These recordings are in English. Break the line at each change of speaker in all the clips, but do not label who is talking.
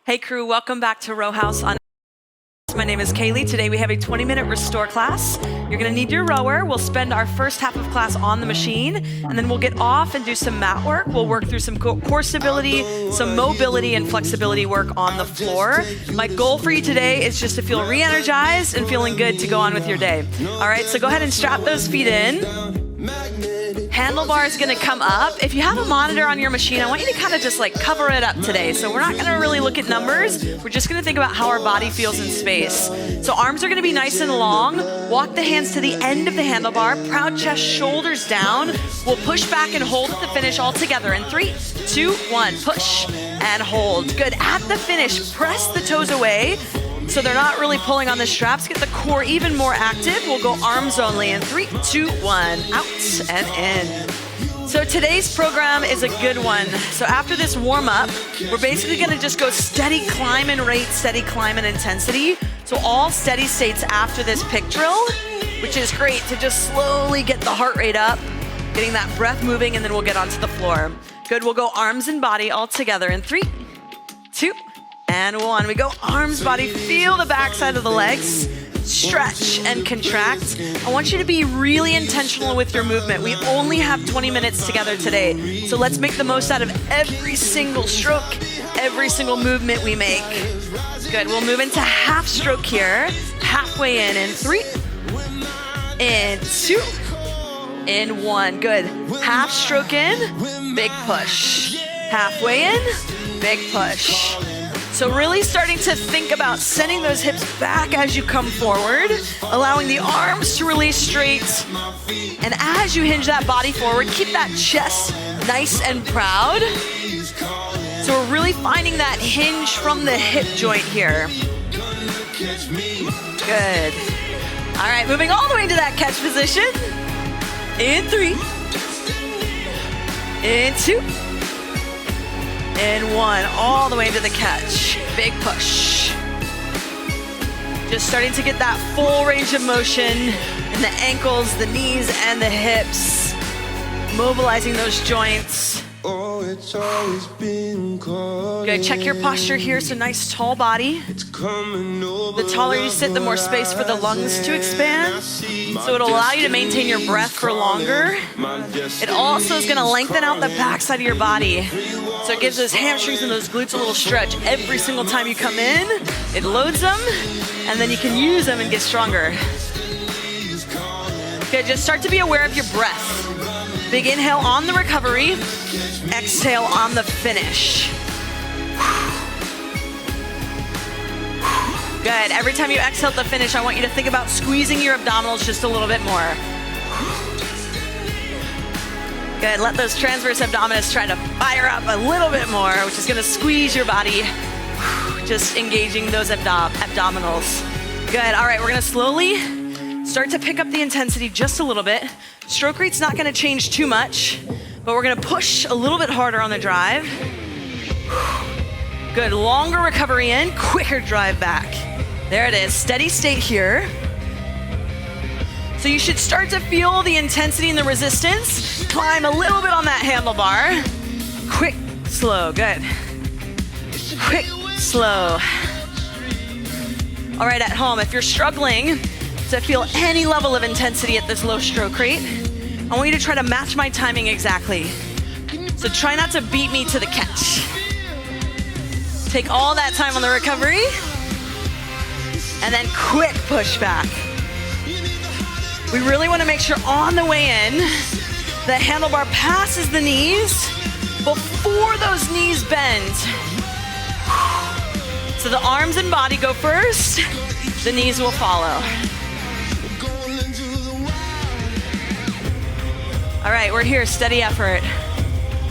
Hey crew, welcome back to Row House. My name is Kaylee. Today we have a 20-minute restore class. You're gonna need your rower. We'll spend our first half of class on the machine, and then we'll get off and do some mat work. We'll work through some core stability, some mobility and flexibility work on the floor. My goal for you today is just to feel re-energized and feeling good to go on with your day. All right, so go ahead and strap those feet in. Handlebar is gonna come up. If you have a monitor on your machine, I want you to kind of just like cover it up today. So we're not gonna really look at numbers. We're just gonna think about how our body feels in space. So arms are gonna be nice and long. Walk the hands to the end of the handlebar. Proud chest, shoulders down. We'll push back and hold at the finish all together. In 3, 2, 1, push and hold. Good, at the finish, press the toes away so they're not really pulling on the straps. Get the core even more active. We'll go arms only in 3, 2, 1, out and in. So today's program is a good one. So after this warm up, we're basically gonna just go steady climb and rate, steady climb and intensity. So all steady states after this pick drill, which is great to just slowly get the heart rate up, getting that breath moving, and then we'll get onto the floor. Good, we'll go arms and body all together in 3, 2, and 1. We go arms, body, feel the backside of the legs, stretch and contract. I want you to be really intentional with your movement. We only have 20 minutes together today, so let's make the most out of every single stroke, every single movement we make. Good, we'll move into half stroke here, halfway in 3, in 2, in 1. Good, half stroke in, big push. Halfway in, big push. So really starting to think about sending those hips back as you come forward, allowing the arms to release straight. And as you hinge that body forward, keep that chest nice and proud. So we're really finding that hinge from the hip joint here. Good. All right, moving all the way into that catch position. In 3, in 2, and 1, all the way into the catch. Big push. Just starting to get that full range of motion in the ankles, the knees, and the hips. Mobilizing those joints.
Oh, it's always been
Good, check your posture here, so nice tall body. The taller you sit, the more space for the lungs to expand. So it'll allow you to maintain your breath for longer. It also is gonna lengthen out the backside of your body. So it gives those hamstrings and those glutes a little stretch. Every single time you come in, it loads them, and then you can use them and get stronger. Good, just start to be aware of your breath. Big inhale on the recovery, exhale on the finish. Good, every time you exhale at the finish, I want you to think about squeezing your abdominals just a little bit more. Good, let those transverse abdominis try to fire up a little bit more, which is gonna squeeze your body, just engaging those abdominals. Good, all right, we're gonna slowly start to pick up the intensity just a little bit. Stroke rate's not gonna change too much, but we're gonna push a little bit harder on the drive. Good, longer recovery in, quicker drive back. There it is, steady state here. So you should start to feel the intensity and the resistance. Climb a little bit on that handlebar. Quick, slow, good. Quick, slow. All right, at home, if you're struggling to feel any level of intensity at this low stroke rate, I want you to try to match my timing exactly. So try not to beat me to the catch. Take all that time on the recovery, and then quick push back. We really want to make sure on the way in, the handlebar passes the knees before those knees bend. So the arms and body go first, the knees will follow. All right, we're here, steady effort.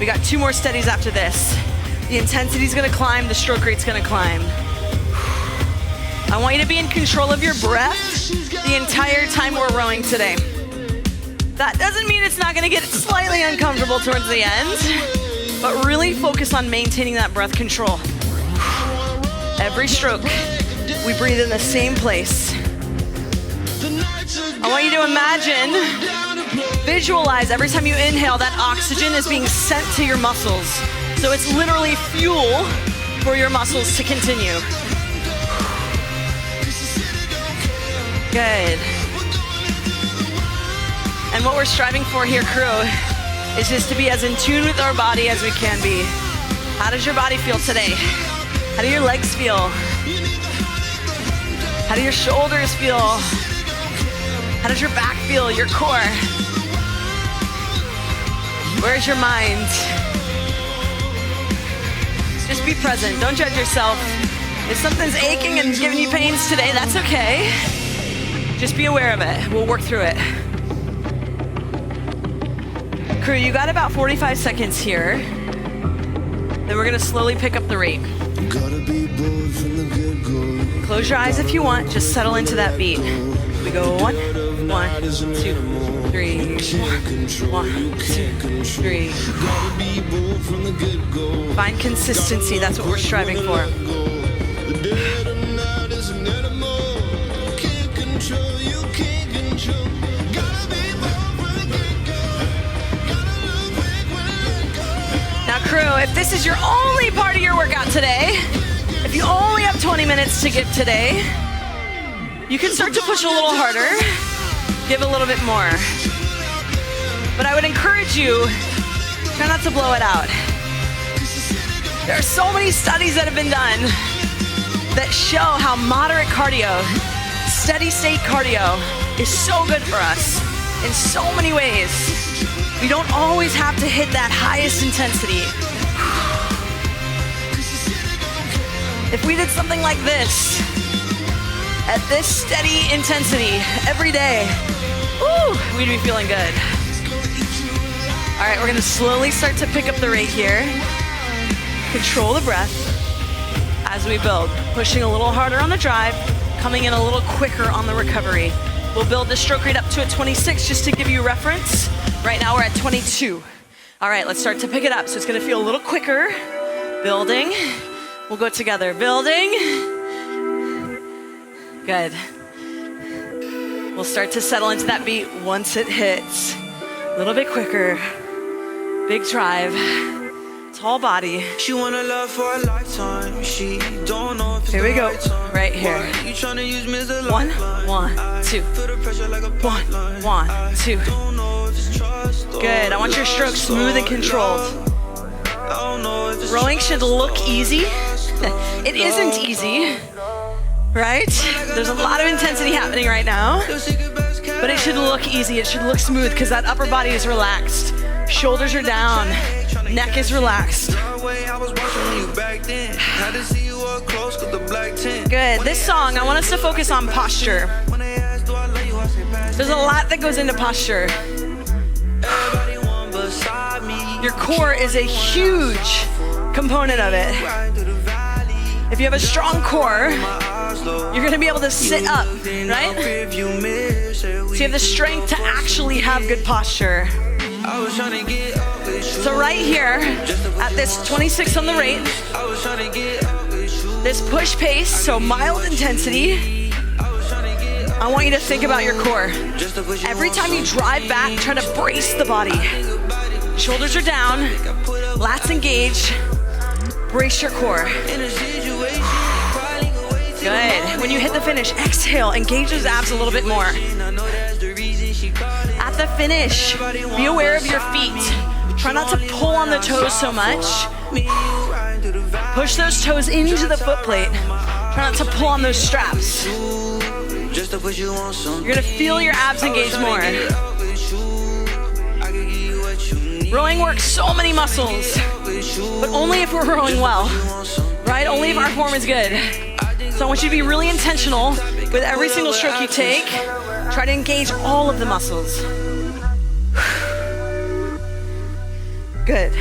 We got 2 more steadies after this. The intensity's gonna climb, the stroke rate's gonna climb. I want you to be in control of your breath the entire time we're rowing today. That doesn't mean it's not gonna get slightly uncomfortable towards the end, but really focus on maintaining that breath control. Every stroke, we breathe in the same place. I want you to imagine, visualize every time you inhale, that oxygen is being sent to your muscles. So it's literally fuel for your muscles to continue. Good. And what we're striving for here, crew, is just to be as in tune with our body as we can be. How does your body feel today? How do your legs feel? How do your shoulders feel? How does your back feel, your core? Where's your mind? Just be present, don't judge yourself. If something's aching and giving you pains today, that's okay. Just be aware of it, we'll work through it. Crew, you got about 45 seconds here. Then we're gonna slowly pick up the rate. Close your eyes if you want, just settle into that beat. We go 1, 2, 3, 1, 2, 3. Find consistency, that's what we're striving for. Now crew, if this is your only part of your workout today, if you only have 20 minutes to give today, you can start to push a little harder, give a little bit more. But I would encourage you, try not to blow it out. There are so many studies that have been done that show how moderate cardio, steady state cardio, is so good for us in so many ways. We don't always have to hit that highest intensity. If we did something like this, at this steady intensity every day, woo, we'd be feeling good. All right, we're gonna slowly start to pick up the rate here. Control the breath as we build, pushing a little harder on the drive, coming in a little quicker on the recovery. We'll build the stroke rate up to a 26 just to give you reference. Right now we're at 22. All right, let's start to pick it up. So it's gonna feel a little quicker. Building, we'll go together. Building, good. We'll start to settle into that beat once it hits. A little bit quicker, big drive, tall body.
She wanna love for a lifetime. She don't know if it's
Here we go,
the right time.
right here.
You tryna use me as a
1,
lifeline.
1, 2.
Feel the pressure like a
1,
pipeline.
1, 2.
Don't know if it's trust or
Good, I want your stroke
lust
smooth and
or
controlled.
love. I don't know if it's
Rowing should
trust
look
or
easy.
lust or
It isn't
love.
easy, right? There's a lot of intensity happening right now, but it should look easy. It should look smooth because that upper body is relaxed. Shoulders are down, neck is relaxed. Good, this song, I want us to focus on posture. There's a lot that goes into posture. Your core is a huge component of it. If you have a strong core, you're gonna be able to sit up, right? So you have the strength to actually have good posture. So right here, at this 26 on the rate, this push pace, so mild intensity, I want you to think about your core. Every time you drive back, try to brace the body. Shoulders are down, lats engage, brace your core. Good. When you hit the finish, exhale, engage those abs a little bit more. At the finish, be aware of your feet. Try not to pull on the toes so much. Push those toes into the foot plate. Try not to pull on those straps. You're gonna feel your abs engage more. Rowing works so many muscles, but only if we're rowing well, right? Only if our form is good. So I want you to be really intentional with every single stroke you take. Try to engage all of the muscles. Good.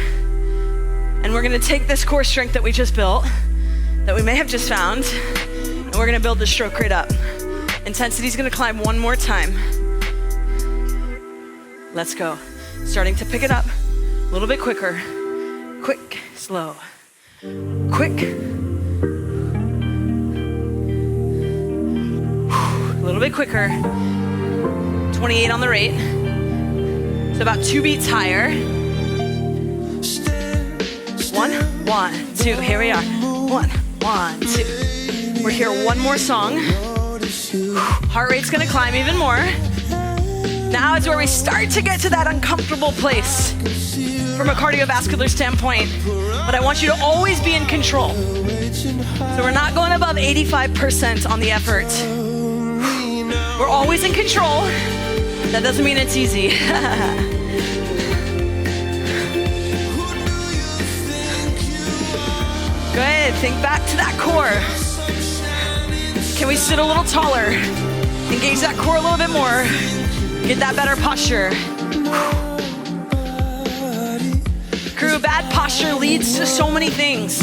And we're gonna take this core strength that we just built, that we may have just found, and we're gonna build the stroke rate up. Intensity's gonna climb one more time. Let's go. Starting to pick it up, a little bit quicker. Quick, slow. Quick. A little bit quicker. 28 on the rate. So about 2 beats higher. 1, 1, 2, here we are. 1, 2. We're here one more song. Heart rate's gonna climb even more. Now is where we start to get to that uncomfortable place from a cardiovascular standpoint. But I want you to always be in control. So we're not going above 85% on the effort. We're always in control. That doesn't mean it's easy. Good, think back to that core. Can we sit a little taller? Engage that core a little bit more. Get that better posture. Crew, bad posture leads to so many things,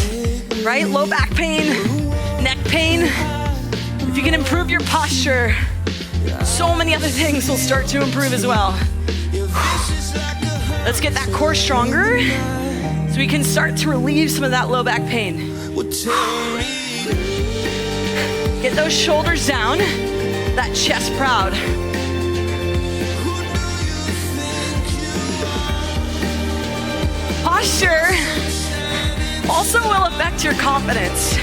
right? Low back pain, neck pain. If you can improve your posture, so many other things will start to improve as well. Let's get that core stronger so we can start to relieve some of that low back pain. Get those shoulders down, that chest proud. Posture also will affect your confidence.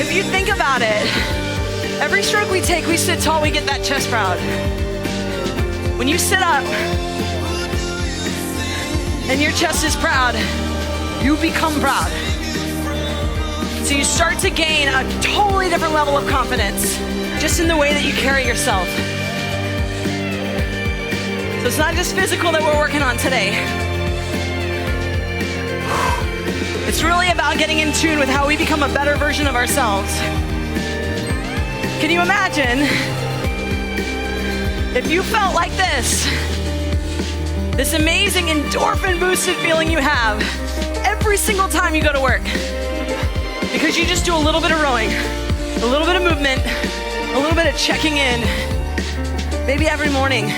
If you think about it, every stroke we take, we sit tall, we get that chest proud. When you sit up and your chest is proud, you become proud. So you start to gain a totally different level of confidence just in the way that you carry yourself. So it's not just physical that we're working on today. It's really about getting in tune with how we become a better version of ourselves. Can you imagine if you felt like this amazing endorphin boosted feeling you have every single time you go to work? Because you just do a little bit of rowing, a little bit of movement, a little bit of checking in, maybe every morning,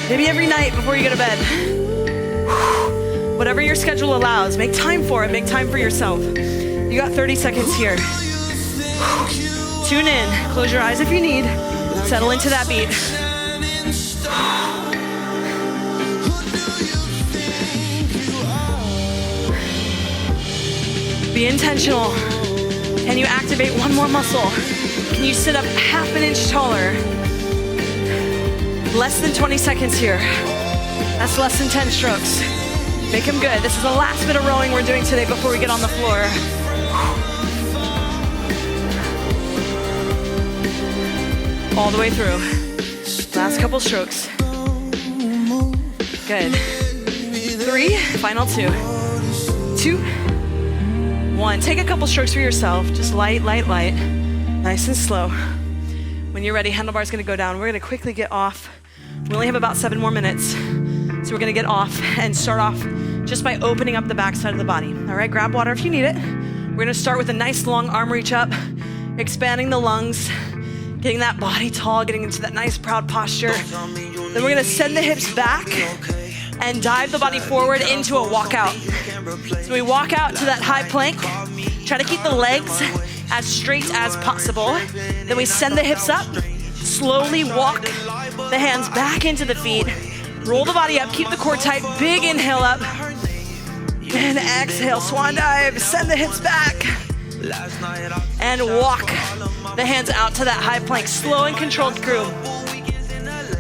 maybe every night before you go to bed. Whatever your schedule allows, make time for it, make time for yourself. You got 30 seconds here. Tune in, close your eyes if you need, settle into that beat. Be intentional. Can you activate one more muscle? Can you sit up half an inch taller? Less than 20 seconds here. That's less than 10 strokes. Make them good. This is the last bit of rowing we're doing today before we get on the floor. All the way through. Last couple strokes. Good. 3, final 2. 2, 1. Take a couple strokes for yourself. Just light, light, light. Nice and slow. When you're ready, handlebar's gonna go down. We're gonna quickly get off. We only have about 7 more minutes. So we're gonna get off and start off just by opening up the backside of the body. All right, grab water if you need it. We're gonna start with a nice long arm reach up, expanding the lungs, getting that body tall, getting into that nice proud posture. Then we're gonna send the hips back and dive the body forward into a walkout. So we walk out to that high plank, try to keep the legs as straight as possible. Then we send the hips up, slowly walk the hands back into the feet, roll the body up, keep the core tight, big inhale up, and exhale, swan dive, send the hips back, and walk the hands out to that high plank, slow and controlled crew.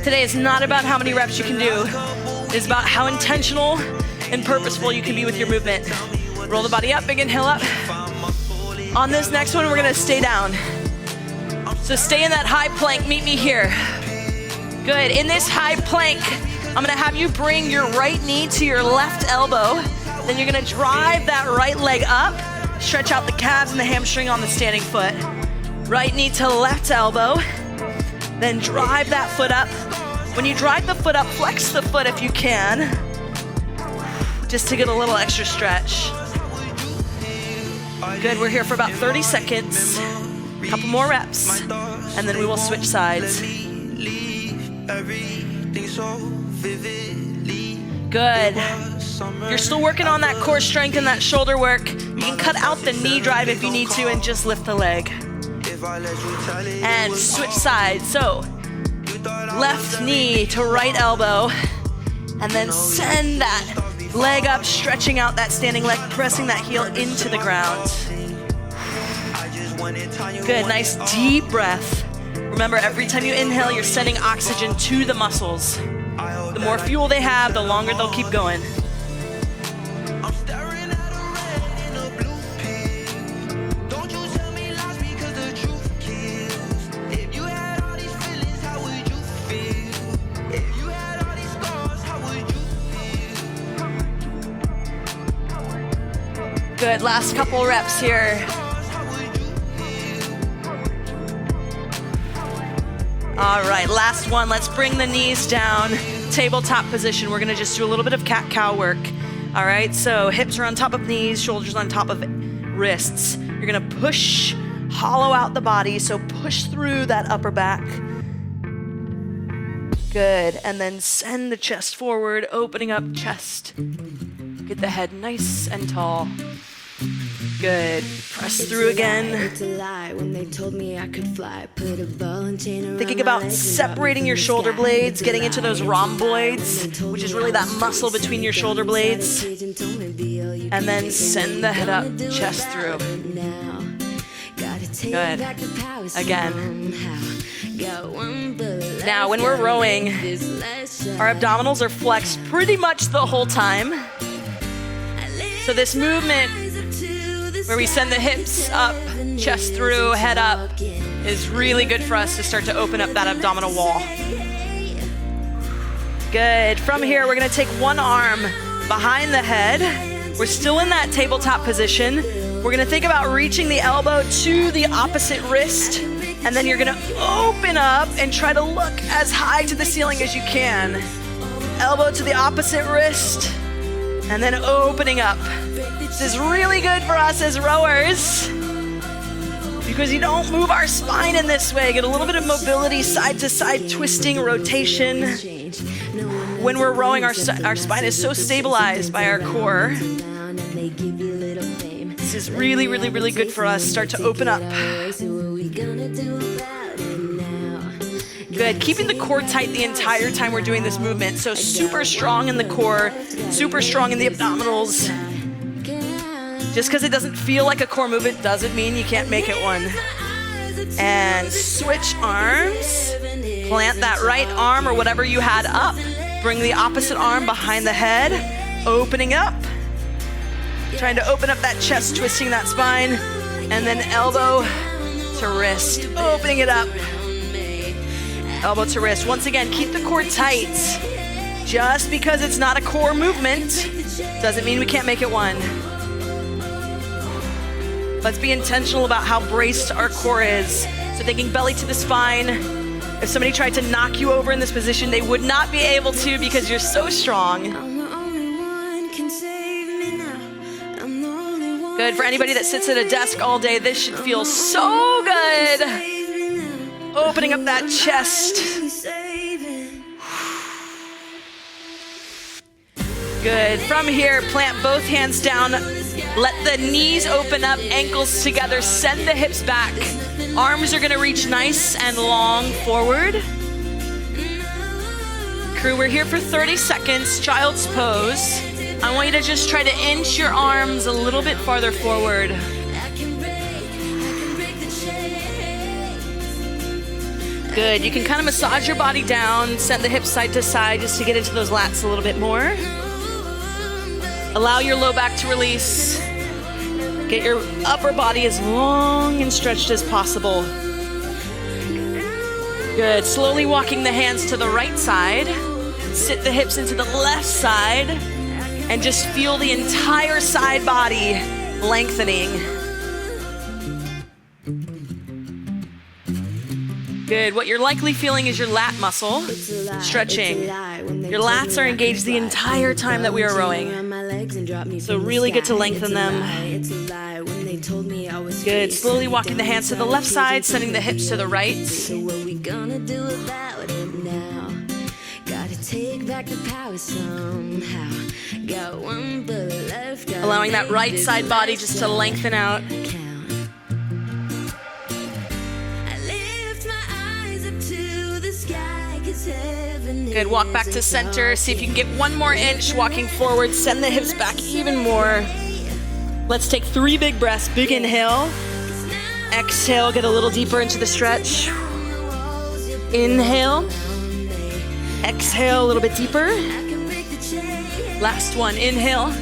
Today is not about how many reps you can do, it's about how intentional and purposeful you can be with your movement. Roll the body up, big inhale up. On this next one, we're gonna stay down. So stay in that high plank, meet me here. Good, in this high plank, I'm gonna have you bring your right knee to your left elbow. Then you're gonna drive that right leg up, stretch out the calves and the hamstring on the standing foot. Right knee to left elbow, then drive that foot up. When you drive the foot up, flex the foot if you can, just to get a little extra stretch. Good, we're here for about 30 seconds. Couple more reps, and then we will switch sides. Good. If you're still working on that core strength and that shoulder work, you can cut out the knee drive if you need to and just lift the leg. And switch sides. So, left knee to right elbow, and then send that Leg up, stretching out that standing leg, pressing that heel into the ground. Good, nice deep breath. Remember, every time you inhale, you're sending oxygen to the muscles. The more fuel they have, the longer they'll keep going. Good, last couple reps here. All right, last one. Let's bring the knees down. Tabletop position. We're gonna just do a little bit of cat-cow work. All right, so hips are on top of knees, shoulders on top of wrists. You're gonna push, hollow out the body, so push through that upper back. Good, and then send the chest forward, opening up chest. Get the head nice and tall. Good. Press through again. Thinking about separating your shoulder blades, getting into those rhomboids, which is really that muscle between your shoulder blades. And then send the head up, chest through. Good. Again. Now, when we're rowing, our abdominals are flexed pretty much the whole time. So this movement, where we send the hips up, chest through, head up, is really good for us to start to open up that abdominal wall. Good. From here, we're gonna take one arm behind the head. We're still in that tabletop position. We're gonna think about reaching the elbow to the opposite wrist, and then you're gonna open up and try to look as high to the ceiling as you can. Elbow to the opposite wrist, and then opening up. This is really good for us as rowers because you don't move our spine in this way. Get a little bit of mobility, side to side twisting, rotation. When we're rowing, our spine is so stabilized by our core. This is really, really, really good for us. Start to open up. Good. Keeping the core tight the entire time we're doing this movement. So super strong in the core, super strong in the abdominals. Just because it doesn't feel like a core movement doesn't mean you can't make it one. And switch arms. Plant that right arm or whatever you had up. Bring the opposite arm behind the head. Opening up. Trying to open up that chest, twisting that spine. And then elbow to wrist. Opening it up. Elbow to wrist. Once again, keep the core tight. Just because it's not a core movement doesn't mean we can't make it one. Let's be intentional about how braced our core is. So thinking belly to the spine. If somebody tried to knock you over in this position, they would not be able to because you're so strong. Good. For anybody that sits at a desk all day, this should feel so good. Opening up that chest. Good. From here, plant both hands down. Let the knees open up, ankles together. Send the hips back. Arms are going to reach nice and long forward. Crew, we're here for 30 seconds. Child's pose. I want you to just try to inch your arms a little bit farther forward. Good. You can kind of massage your body down, send the hips side to side just to get into those lats a little bit more. Allow your low back to release. Get your upper body as long and stretched as possible. Good. Slowly walking the hands to the right side. Sit the hips into the left side. And just feel the entire side body lengthening. Good. What you're likely feeling is your lat muscle stretching. Your lats are engaged the entire time that we are rowing. So really good to lengthen them. Good. Slowly walking the hands to the left side, sending the hips to the right. Allowing that right side body just to lengthen out.
I lift my eyes up to the sky, 'cause heaven
Good, walk back to center. See if you can get one more inch walking forward. Send the hips back even more. Let's take 3 big breaths. Big inhale. Exhale, get a little deeper into the stretch. Inhale. Exhale, a little bit deeper. Last one, inhale.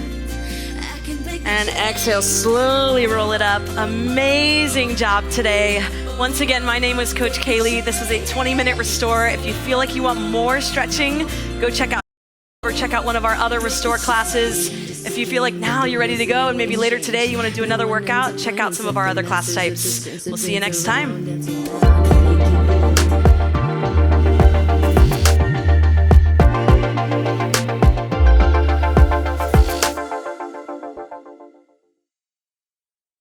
And exhale, slowly roll it up. Amazing job today. Once again, my name is Coach Kaylee. This is a 20-minute restore. If you feel like you want more stretching, go check out one of our other restore classes. If you feel like now you're ready to go and maybe later today you want to do another workout, check out some of our other class types. We'll see you next time.